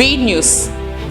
B news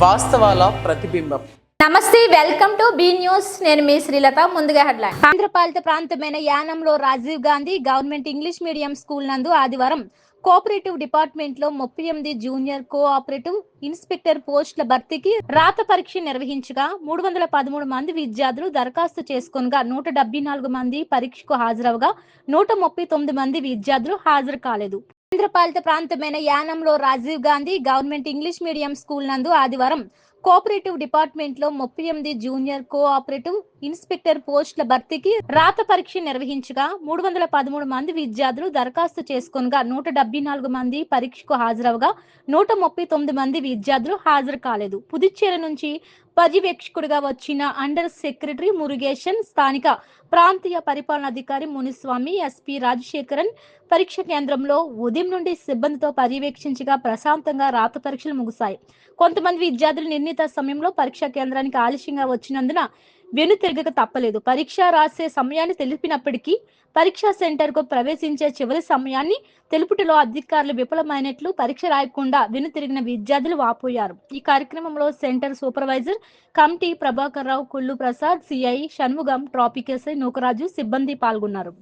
వాస్తవాల ప్రతిబింబం. నమస్తే, welcome to be news. నేను మీ శ్రీలత. ముందుగా హెడ్లైన్. ఆంధ్రపాలిత ప్రాంతమైన యానంలో Rajiv Gandhi government English medium school నందు ఆదివారం కోఆపరేటివ్ డిపార్ట్మెంట్ లో 38 జూనియర్ కోఆపరేటివ్ ఇన్స్పెక్టర్ పోస్టుల భర్తీకి రాత పరీక్ష నిర్వహించగా 313 మంది విద్యార్థులు దరఖాస్తు చేసుకొనగా 174 మంది పరీక్షకు హాజరవగా 139 మంది విద్యార్థులు హాజరు కాలేదు. కేంద్రపాలిత ప్రాంతమైన యానంలో Rajiv Gandhi government English medium school నందు ఆదివారం కోఆపరేటివ్ డిపార్ట్మెంట్ లో 38 జూనియర్ కోఆపరేటివ్ ఇన్స్పెక్టర్ పోస్టుల భర్తీకి రాత పరీక్ష నిర్వహించగా 313 మంది విద్యార్థులు దరఖాస్తు చేసుకొనగా 174 మంది పరీక్షకు హాజరవగా 139 మంది విద్యార్థులు హాజరు కాలేదు. పుదుచ్చేరి నుంచి పర్యవేక్షకుడిగా వచ్చిన అండర్ సెక్రటరీ మురుగేశన్, స్థానిక ప్రాంతీయ పరిపాలనాధికారి మునిస్వామి, ఎస్పీ రాజశేఖరన్ పరీక్ష కేంద్రంలో ఉదయం నుండి సిబ్బందితో పర్యవేక్షించగా ప్రశాంతంగా రాత పరీక్షలు ముగిశాయి. కొంతమంది విద్యార్థులు నిర్ణీత సమయంలో పరీక్షా కేంద్రానికి ఆలస్యంగా వచ్చినందున వెనుతిరగక తప్పలేదు. పరీక్ష రాసే సమయాన్ని తెలిపినప్పటికీ పరీక్షా సెంటర్ కు ప్రవేశించే చివరి సమయాన్ని తెలుపుటలో అధికారులు విఫలమైనట్లు పరీక్ష రాయకుండా వెనుతిరిగిన విద్యార్థులు వాపోయారు. ఈ కార్యక్రమంలో center supervisor committee Prabhakar Rao, Kullu Prasad, CI Shanmugam, traffic SI Nookaraju సిబ్బంది పాల్గొన్నారు.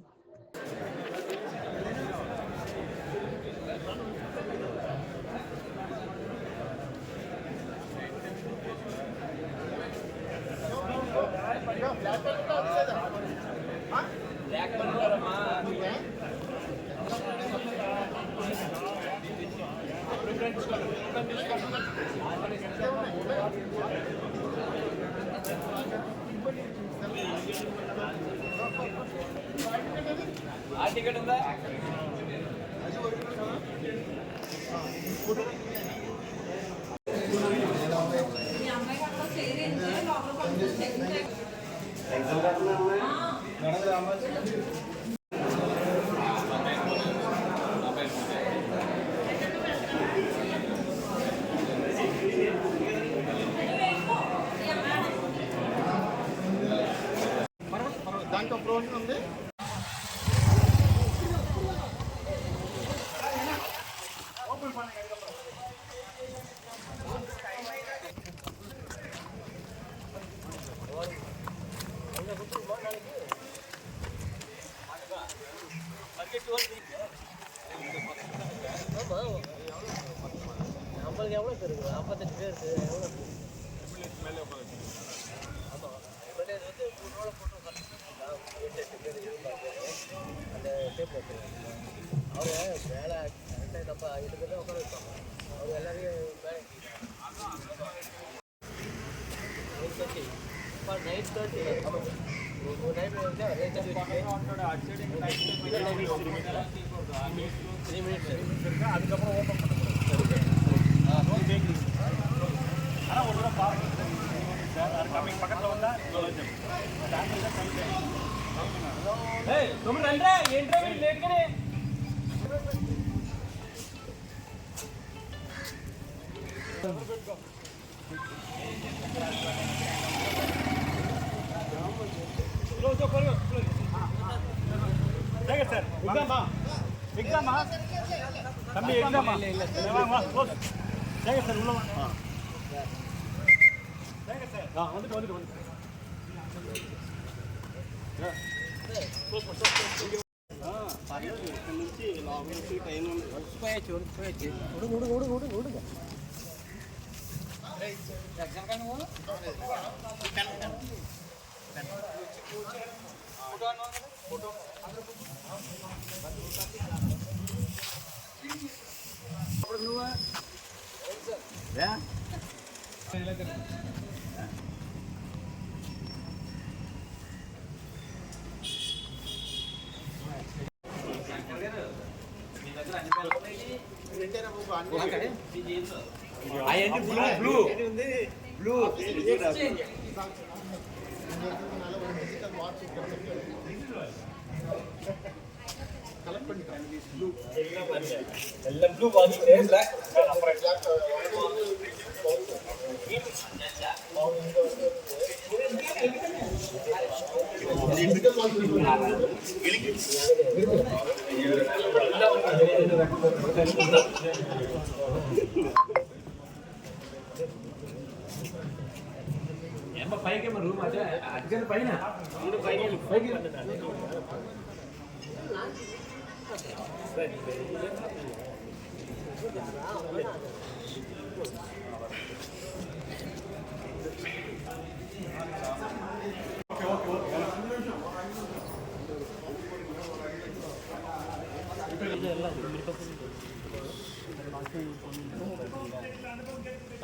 దాంట్లో ప్రోటీన్ ఉంది.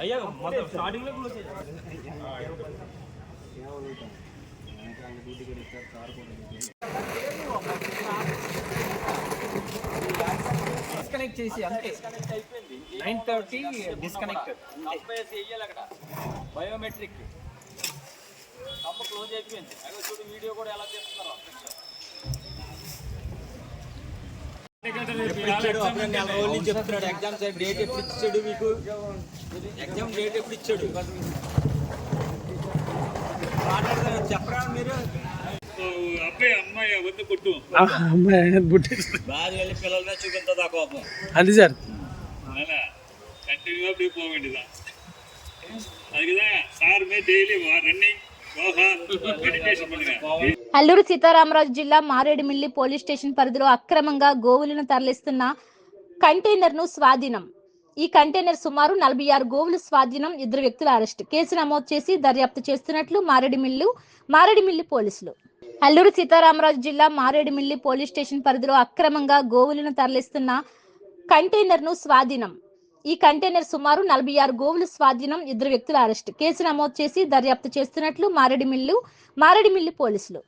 అయ్యా మొత్తం స్టార్టింగ్ లో క్లోజ్ డిస్కనెక్ట్ చేసి అంతే 9:30 డిస్కనెక్ట్ చెయ్యాలి అక్కడ బయోమెట్రిక్ కంప క్లోజ్ అయిపోయింది. అక్కడ చూడు వీడియో కూడా ఎలా చేస్తున్నారో చెప్తున్నాడు. ఎగ్జామ్ డేట్ ఎప్పుడు ఇచ్చాడు మీకు? ఎగ్జామ్ డేట్ ఎప్పుడు ఇచ్చాడు? మాట్లాడతారు చెప్పరా మీరు? అబ్బాయి అమ్మాయి వద్ద కొట్టు బాగా వెళ్ళి పిల్లల మీద చూపించదా కోపం. అది సార్ అలా కంటిన్యూగా పోవండిదా అది కదా సార్ మే డైలీ రన్నింగ్ మెడిటేషన్ பண்ணுங்க. అల్లూరు సీతారామరాజు జిల్లా మారేడుమిల్లి పోలీస్ స్టేషన్ పరిధిలో అక్రమంగా గోవులను తరలిస్తున్న కంటైనర్ ను స్వాధీనం. ఈ కంటైనర్ సుమారు 46 గోవులు స్వాధీనం. 2 వ్యక్తుల అరెస్ట్. కేసు నమోదు చేసి దర్యాప్తు చేస్తున్నట్లు మారేడుమిల్లి పోలీసులు. అల్లూరు సీతారామరాజు జిల్లా మారేడుమిల్లి పోలీస్ స్టేషన్ పరిధిలో అక్రమంగా గోవులను తరలిస్తున్న కంటైనర్ ను స్వాధీనం. ఈ కంటైనర్ సుమారు 46 గోవులు స్వాధీనం. 2 వ్యక్తుల అరెస్ట్. కేసు నమోదు చేసి దర్యాప్తు చేస్తున్నట్లు మారేడుమిల్లి పోలీసులు.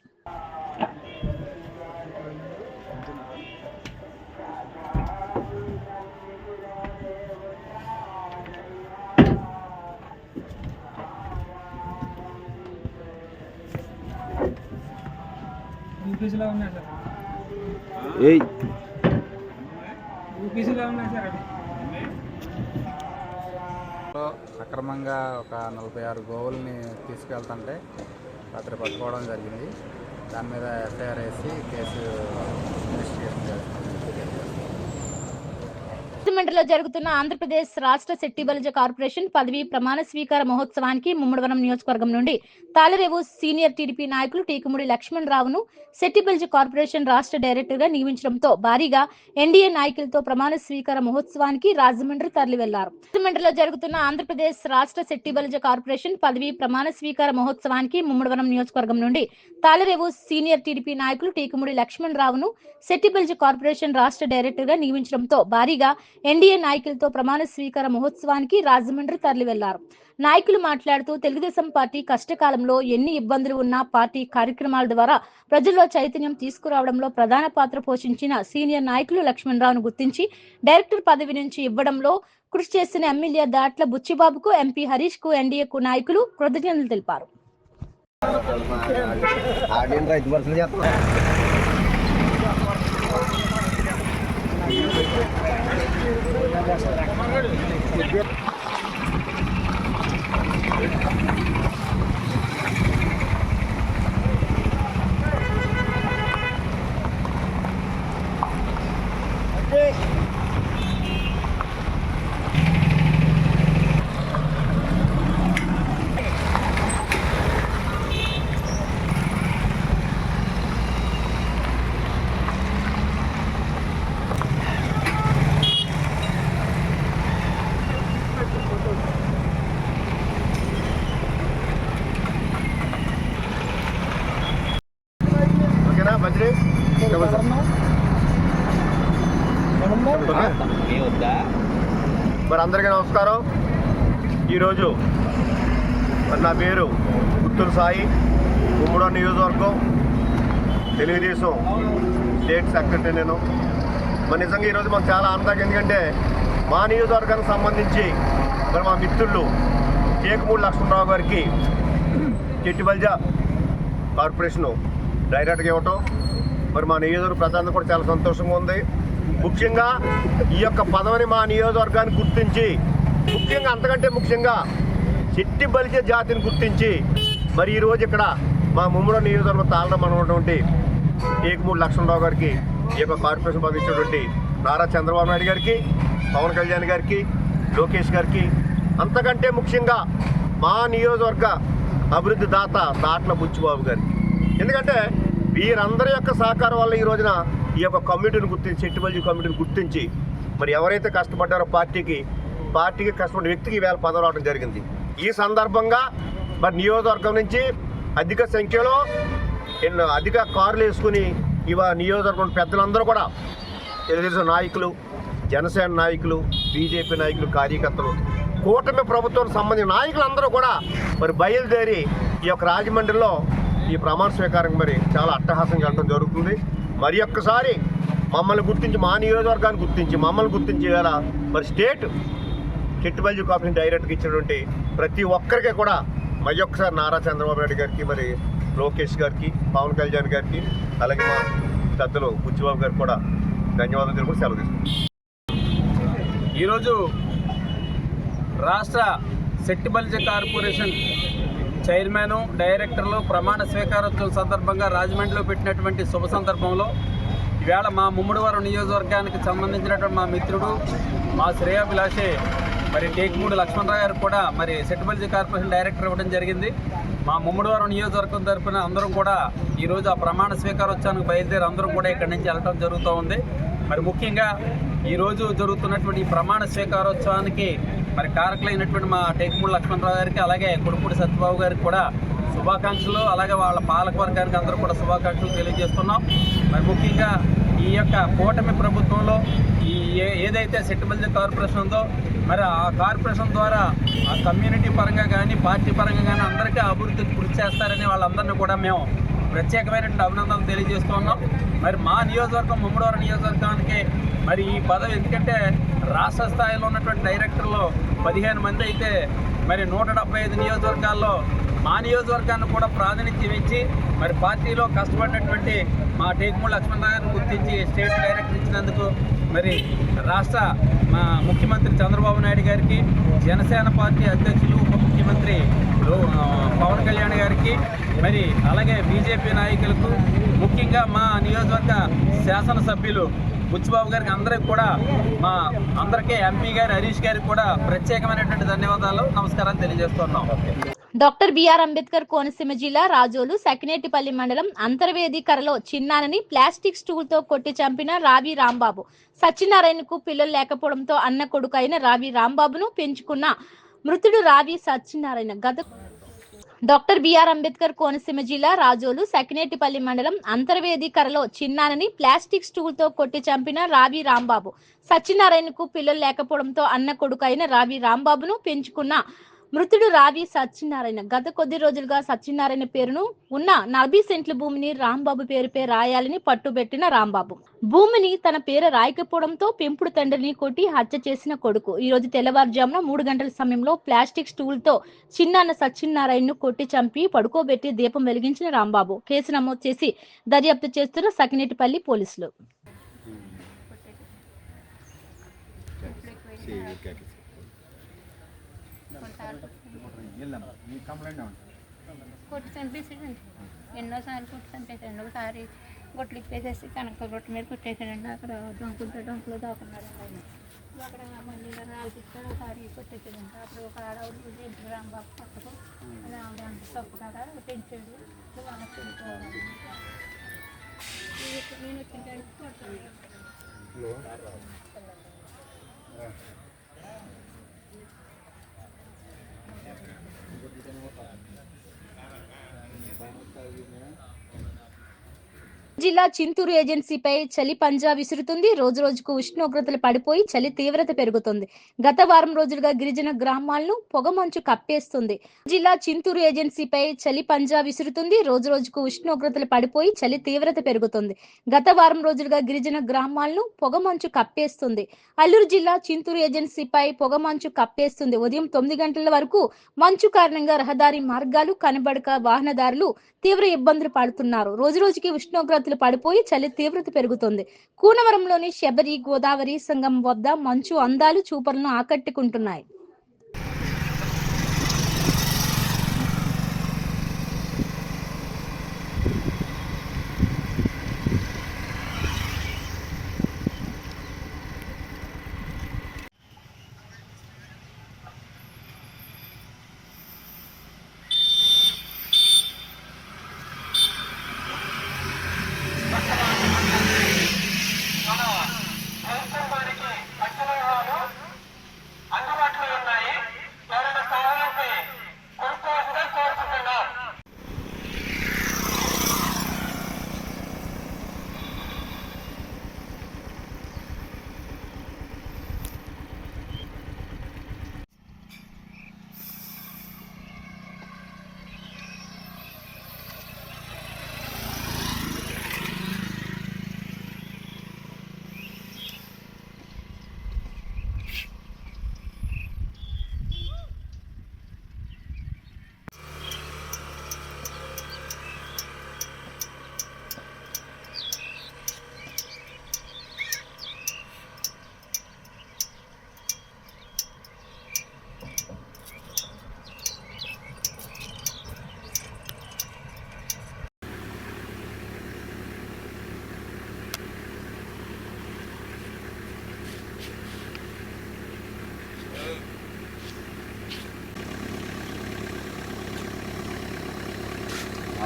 అక్రమంగా ఒక 46 గోవుల్ని తీసుకెళ్తుంటే రాత్రి పట్టుకోవడం జరిగింది. దాని మీద ఎఫ్ఐఆర్ వేసి కేసు ఇన్వెస్టిగేషన్ చేస్తాం. రాజమండ్రిలో జరుగుతున్న ఆంధ్రప్రదేశ్ రాష్ట్ర శెట్టి బలిజ కార్పొరేషన్ పదవి ప్రమాణ స్వీకార మహోత్సవానికి ముమ్మడివరం నియోజకవర్గం నుండి తాళరేవు సీనియర్ టీడీపీ నాయకులు టీకుముడి లక్ష్మణరావును శెట్టి బలిజ కార్పొరేషన్ రాష్ట్ర డైరెక్టర్ గా నియమించడంతో భారీగా ఎన్డీఏ నాయకులతో ప్రమాణ స్వీకార మహోత్సవానికి రాజమండ్రి తరలి వెళ్లారు. రాజమండ్రిలో జరుగుతున్న ఆంధ్రప్రదేశ్ రాష్ట్ర శెట్టి బలిజ కార్పొరేషన్ పదవి ప్రమాణ స్వీకార మహోత్సవానికి ముమ్మడివరం నియోజకవర్గం నుండి తాళరేవు సీనియర్ టీడీపీ నాయకులు టీకుముడి లక్ష్మణరావును శెట్టి బలిజ కార్పొరేషన్ రాష్ట్ర డైరెక్టర్ గా నియమించడంతో భారీగా ఎన్డీఏ నాయకులతో ప్రమాణ స్వీకార మహోత్సవానికి రాజమండ్రి తరలి వెళ్లారు. నాయకులు మాట్లాడుతూ తెలుగుదేశం పార్టీ కష్టకాలంలో ఎన్ని ఇబ్బందులు ఉన్నా పార్టీ కార్యక్రమాల ద్వారా ప్రజల్లో చైతన్యం తీసుకురావడంలో ప్రధాన పాత్ర పోషించిన సీనియర్ నాయకులు లక్ష్మణరావును గుర్తించి డైరెక్టర్ పదవి నుంచి ఇవ్వడంలో కృషి చేసిన ఎమ్మెల్యే దాట్ల బుచ్చిబాబుకు, ఎంపీ హరీష్ కు, ఎన్డీఏకు నాయకులు కృతజ్ఞతలు తెలిపారు. మరి అందరికీ నమస్కారం. ఈరోజు నా పేరు పుత్తూరు సాయి, ముమ్మడివరం నియోజకవర్గం తెలుగుదేశం స్టేట్ సెక్రటరీ నేను. మరి నిజంగా ఈరోజు మాకు చాలా ఆనందంగా, ఎందుకంటే మా నియోజకవర్గానికి సంబంధించి మరి మా మిత్రులు టీకుముడి లక్ష్మణరావు గారికి శెట్టి బలిజ కార్పొరేషను డైరెక్టర్గా ఇవ్వటం మరి మా నియోజకవర్గ ప్రజలందరూ కూడా చాలా సంతోషంగా ఉంది. ముఖ్యంగా ఈ యొక్క పదవిని మా నియోజకవర్గాన్ని గుర్తించి, ముఖ్యంగా అంతకంటే ముఖ్యంగా శెట్టి బలిజ జాతిని గుర్తించి మరి ఈరోజు ఇక్కడ మా ముమ్మడివరం నియోజకవర్గం తాళరం ఉన్నటువంటి టీకుముడి లక్ష్మణరావు గారికి ఈ యొక్క కార్పొరేషన్ పదవి ఇచ్చినటువంటి నారా చంద్రబాబు నాయుడు గారికి, పవన్ కళ్యాణ్ గారికి, లోకేష్ గారికి, అంతకంటే ముఖ్యంగా మా నియోజకవర్గ అభివృద్ధి దాత దాట్ల బుచ్చిబాబు గారికి. ఎందుకంటే వీరందరి యొక్క సహకారం వల్ల ఈ రోజున ఈ యొక్క కమిటీని గుర్తించి, సెట్టిబల్జీ కమిటీని గుర్తించి మరి ఎవరైతే కష్టపడ్డారో పార్టీకి కష్టపడిన వ్యక్తికి వేళ పదవి రావడం జరిగింది. ఈ సందర్భంగా మరి నియోజకవర్గం నుంచి అధిక సంఖ్యలో అధిక కార్లు వేసుకుని నియోజకవర్గం పెద్దలందరూ కూడా తెలుగుదేశం నాయకులు, జనసేన నాయకులు, బీజేపీ నాయకులు, కార్యకర్తలు, కూటమి ప్రభుత్వానికి సంబంధించిన నాయకులందరూ కూడా మరి బయలుదేరి ఈ యొక్క రాజమండ్రిలో ఈ ప్రమాణ స్వీకారం మరి చాలా అట్టహాసంగా వెళ్ళడం జరుగుతుంది. మరి ఒక్కసారి మమ్మల్ని గుర్తించి, మా నియోజకవర్గాన్ని గుర్తించి, మమ్మల్ని గుర్తించి వేళ మరి స్టేట్ సెట్టిబల్జీ కార్పొరేషన్ డైరెక్టర్కి ఇచ్చినటువంటి ప్రతి ఒక్కరికి కూడా మరి ఒక్కసారి నారా చంద్రబాబు నాయుడు గారికి, మరి లోకేష్ గారికి, పవన్ కళ్యాణ్ గారికి, అలాగే మా పెద్దలు బుచ్చిబాబు గారికి కూడా ధన్యవాదాలు తెలుపుతూ సెలవు తీసుకుంటాం. ఈరోజు రాష్ట్ర సెట్టిబల్జీ కార్పొరేషన్ చైర్మన్, డైరెక్టర్లు ప్రమాణ స్వీకారోత్సవం సందర్భంగా రాజమండ్రిలో పెట్టినటువంటి శుభ సందర్భంలో ఈవేళ మా ముమ్మడివరం నియోజకవర్గానికి సంబంధించినటువంటి మా మిత్రుడు, మా శ్రేయాభిలాషి మరి టేకుమూడి లక్ష్మణరావు గారు కూడా మరి సెట్టిబల్జీ కార్పొరేషన్ డైరెక్టర్ ఇవ్వడం జరిగింది. మా ముమ్మడివరం నియోజకవర్గం తరఫున అందరం కూడా ఈరోజు ఆ ప్రమాణ స్వీకారోత్సవానికి బయలుదేరి అందరం కూడా ఇక్కడి నుంచి వెళ్ళడం జరుగుతూ ఉంది. మరి ముఖ్యంగా ఈరోజు జరుగుతున్నటువంటి ఈ ప్రమాణ స్వీకారోత్సవానికి మరి కారకులైనటువంటి మా టేకుమూడి లక్ష్మణరావు గారికి, అలాగే కొడుపూడి సత్యబాబు గారికి కూడా శుభాకాంక్షలు, అలాగే వాళ్ళ పాలకవర్గానికి అందరూ కూడా శుభాకాంక్షలు తెలియజేస్తున్నాం. మరి ముఖ్యంగా ఈ యొక్క కూటమి ప్రభుత్వంలో ఏదైతే సెట్టిబల్జీ కార్పొరేషన్ ఉందో మరి ఆ కార్పొరేషన్ ద్వారా ఆ కమ్యూనిటీ పరంగా కానీ, పార్టీ పరంగా కానీ అందరికీ అభివృద్ధికి కృషి చేస్తారని వాళ్ళందరినీ కూడా మేము ప్రత్యేకమైనటువంటి అభినందనలు తెలియజేస్తున్నాం. మరి మా నియోజకవర్గం, ముమ్మడివరం నియోజకవర్గానికి మరి ఈ పదవి, ఎందుకంటే రాష్ట్ర స్థాయిలో ఉన్నటువంటి డైరెక్టర్లు 15 మంది అయితే మరి 175 నియోజకవర్గాల్లో మా నియోజకవర్గాన్ని కూడా ప్రాతినిధ్యం ఇచ్చి మరి పార్టీలో కష్టపడినటువంటి మా టేకుమూడి లక్ష్మణరావు గారిని గుర్తించి స్టేట్ డైరెక్టర్ ఇచ్చినందుకు మరి రాష్ట్ర మా ముఖ్యమంత్రి చంద్రబాబు నాయుడు గారికి, జనసేన పార్టీ అధ్యక్షులు, ఉప ముఖ్యమంత్రి పవన్ కళ్యాణ్ గారికి, మరి అలాగే బీజేపీ నాయకులకు, ముఖ్యంగా మా నియోజకవర్గ శాసనసభ్యులు బుచ్చిబాబు గారికి అందరికి కూడా, మా అందరికీ ఎంపీ గారు హరీష్ గారికి కూడా ప్రత్యేకమైనటువంటి ధన్యవాదాలు, నమస్కారాలు తెలియజేస్తున్నాం. డాక్టర్ బిఆర్ అంబేద్కర్ కోనసీమ జిల్లా రాజోలు సకినేటిపల్లి మండలం అంతర్వేదికరలో చిన్నానని ప్లాస్టిక్ స్టూల్ తో కొట్టి చంపిన రావి రాంబాబు. సత్యనారాయణకు పిల్లలు లేకపోవడంతో అన్న కొడుకు అయిన రావి రాంబాబును పెంచుకున్న మృతుడు రావి సత్యనారాయణ డాక్టర్ బిఆర్ అంబేద్కర్ కోనసీమ జిల్లా రాజోలు సకినేటిపల్లి మండలం అంతర్వేదికరలో చిన్నానని ప్లాస్టిక్ స్టూల్ తో కొట్టి చంపిన రావి రాంబాబు. సత్యనారాయణకు పిల్లలు లేకపోవడంతో అన్న కొడుకు అయిన రావి రాంబాబును పెంచుకున్న మృతుడు రావి సత్యనారాయణ. గత కొద్ది రోజులుగా సత్యనారాయణ పేరును ఉన్న 40 సెంట్ల భూమిని రాంబాబు పేరుపై రాయాలని పట్టుబెట్టిన రాంబాబు భూమిని తన పేరు రాయకపోవడంతో పెంపుడు తండ్రిని కొట్టి హత్య చేసిన కొడుకు ఈ రోజు తెల్లవారుజామున 3 గంటల సమయంలో ప్లాస్టిక్ స్టూల్ తో చిన్నాన్న సత్యనారాయణను కొట్టి చంపి పడుకోబెట్టి దీపం వెలిగించిన రాంబాబు. కేసు నమోదు చేసి దర్యాప్తు చేస్తున్న సకినేటిపల్లి పోలీసులు. కొట్టి చంపేసాడండి, ఎన్నోసార్లు కొట్టి చంపేసాడండి. ఒకసారి గొట్లు ఇప్పేసేసి కనక గొట్టు మీద కొట్టేసాడండి. అక్కడ డొంకులో దాకున్నాడండి ఆయన. అక్కడ మళ్ళీ రాల్పిస్తాడు, ఒకసారి కొట్టేసాడండి. అప్పుడు ఒక ఆడవాడు రాంబాబు పక్కకు అలా ఆవిడ తప్పు కదా పెంచాడు. నేను వచ్చిన కొట్టాను. జిల్లా చింతూరు ఏజెన్సీపై చలి పంజా విసురుతుంది. రోజు రోజుకు ఉష్ణోగ్రతలు పడిపోయి చలి తీవ్రత పెరుగుతుంది. గత వారం రోజులుగా గిరిజన గ్రామాలను పొగమంచు కప్పేస్తుంది. జిల్లా చింతూరు ఏజెన్సీపై చలి పంజా విసురుతుంది. రోజు రోజుకు ఉష్ణోగ్రతలు పడిపోయి చలి తీవ్రత పెరుగుతుంది. గత వారం రోజులుగా గిరిజన గ్రామాలను పొగమంచు కప్పేస్తుంది. అల్లూరు జిల్లా చింతూరు ఏజెన్సీపై పొగమంచు కప్పేస్తుంది. ఉదయం 9 గంటల వరకు మంచు కారణంగా రహదారి మార్గాలు కనబడక వాహనదారులు తీవ్ర ఇబ్బందులు పడుతున్నారు. రోజు రోజుకి ఉష్ణోగ్రతలు పడిపోయి చలి తీవ్రత పెరుగుతుంది. కూనవరంలోని శబరి గోదావరి సంగం వద్ద మంచు అందాలు చూపలను ఆకట్టుకుంటున్నాయి.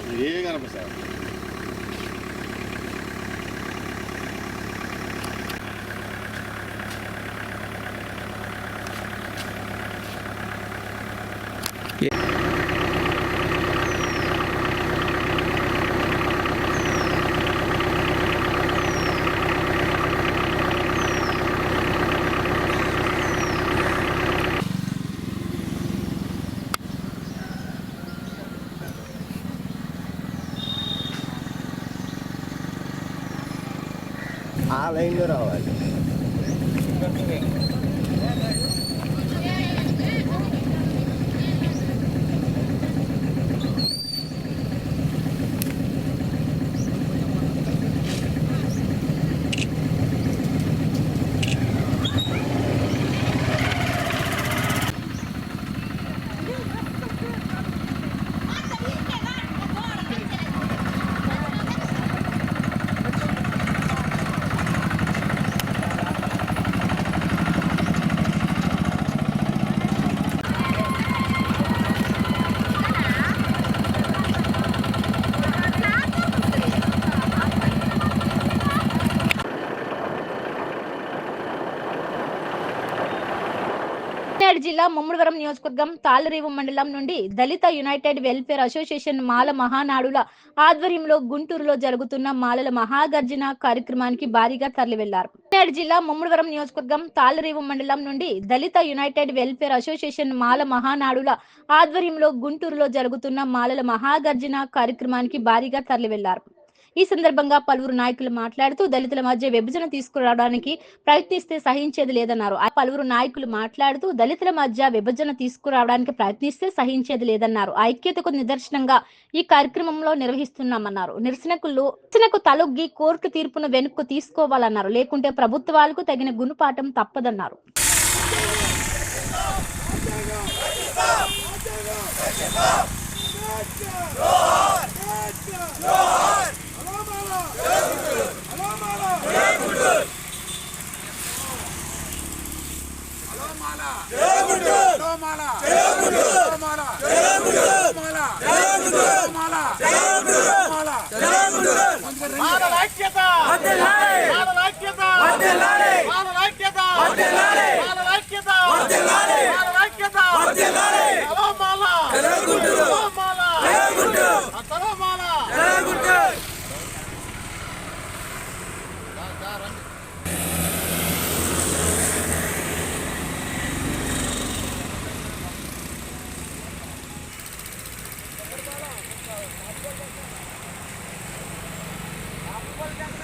అసలు ఏం కనిపిస్తాయి. ఆ లైన్లో రావాలి. కాకినాడ జిల్లా ముమ్మడివరం నియోజకవర్గం తాళ్లరేవు మండలం నుండి దళిత యునైటెడ్ వెల్ఫేర్ అసోసియేషన్ మాల మహానాడుల ఆధ్వర్యంలో గుంటూరులో జరుగుతున్న మాలల మహాగర్జన కార్యక్రమానికి భారీగా తరలివెళ్లారు. కాకినాడ జిల్లా ముమ్మడివరం నియోజకవర్గం తాళ్లరేవు మండలం నుండి దళిత యునైటెడ్ వెల్ఫేర్ అసోసియేషన్ మాల మహానాడుల ఆధ్వర్యంలో గుంటూరులో జరుగుతున్న మాలల మహాగర్జన కార్యక్రమానికి భారీగా తరలివెళ్లారు. ఈ సందర్భంగా పలువురు నాయకులు మాట్లాడుతూ దళితుల మధ్య విభజన తీసుకురావడానికి ప్రయత్నిస్తే సహించేది లేదన్నారు. పలువురు నాయకులు మాట్లాడుతూ దళితుల మధ్య విభజన తీసుకురావడానికి ప్రయత్నిస్తే సహించేది లేదన్నారు. ఐక్యతకు నిదర్శనంగా ఈ కార్యక్రమంలో నిర్వహిస్తున్నామన్నారు. నిరసనకు తలొగ్గి కోర్టు తీర్పును వెనుక్కు తీసుకోవాలన్నారు. లేకుంటే ప్రభుత్వాలకు తగిన గుణపాఠం తప్పదన్నారు.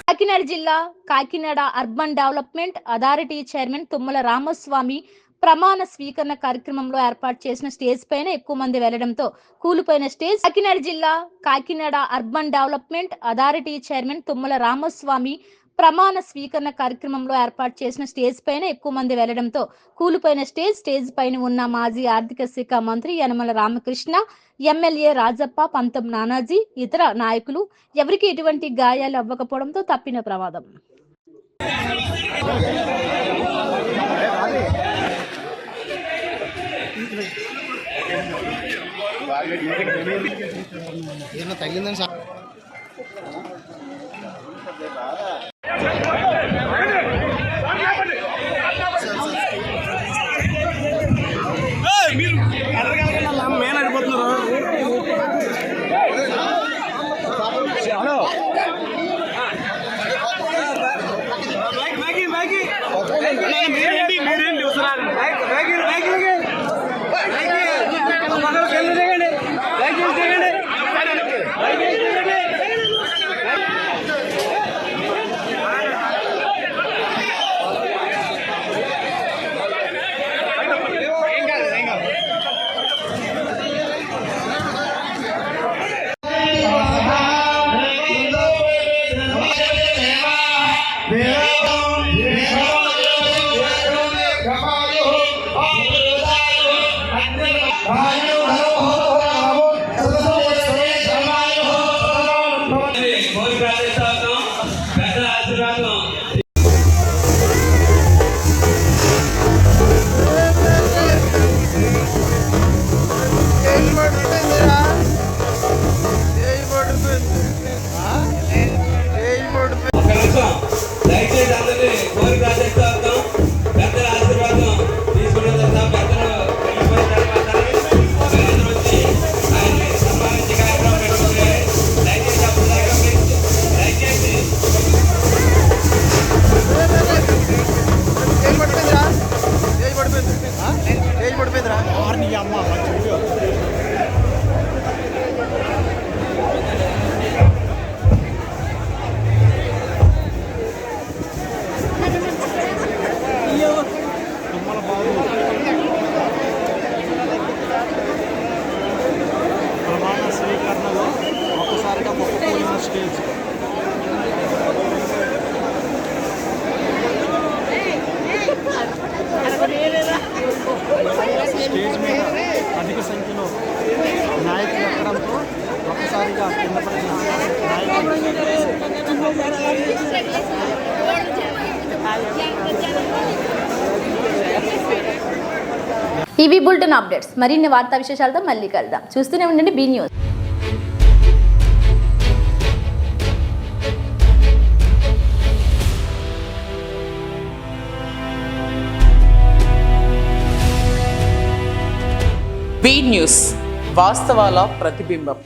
కాకినాడ జిల్లా Kakinada urban development authority chairman Tummala Ramaswamy ప్రమాణ స్వీకరణ కార్యక్రమంలో ఏర్పాటు చేసిన స్టేజ్ పైన ఎక్కువ మంది వెళ్లడంతో కూలిపోయిన స్టేజ్. కాకినాడ జిల్లా Kakinada urban development authority chairman Tummala Ramaswamy ప్రమాణ స్వీకరణ కార్యక్రమంలో ఏర్పాటు చేసిన స్టేజ్ పైన ఎక్కువ మంది వెళ్లడంతో కూలిపోయిన స్టేజ్ పైన ఉన్న మాజీ ఆర్థిక శాఖ మంత్రి యనమల రామకృష్ణ, ఎమ్మెల్యే రాజప్ప, పంతం నానాజీ, ఇతర నాయకులు ఎవరికి ఎటువంటి గాయాలు అవ్వకపోవడంతో తప్పిన ప్రమాదం. తగిలిందని స్వీకరణలో ఒక్కసారిగా మొక్కుపోయిన స్టేజ్. స్టేజ్ మీద అధిక సంఖ్యలో నాయకులు ఎక్కడంతో ఒక్కసారిగా కింద పడిన ఇవి బులెటిన్ అప్డేట్స్. మరిన్ని వార్తా విశేషాలతో మళ్ళీ కలుద్దాం. చూస్తూనే ఉండండి బీ న్యూస్. బీ న్యూస్, వాస్తవాల ప్రతిబింబం.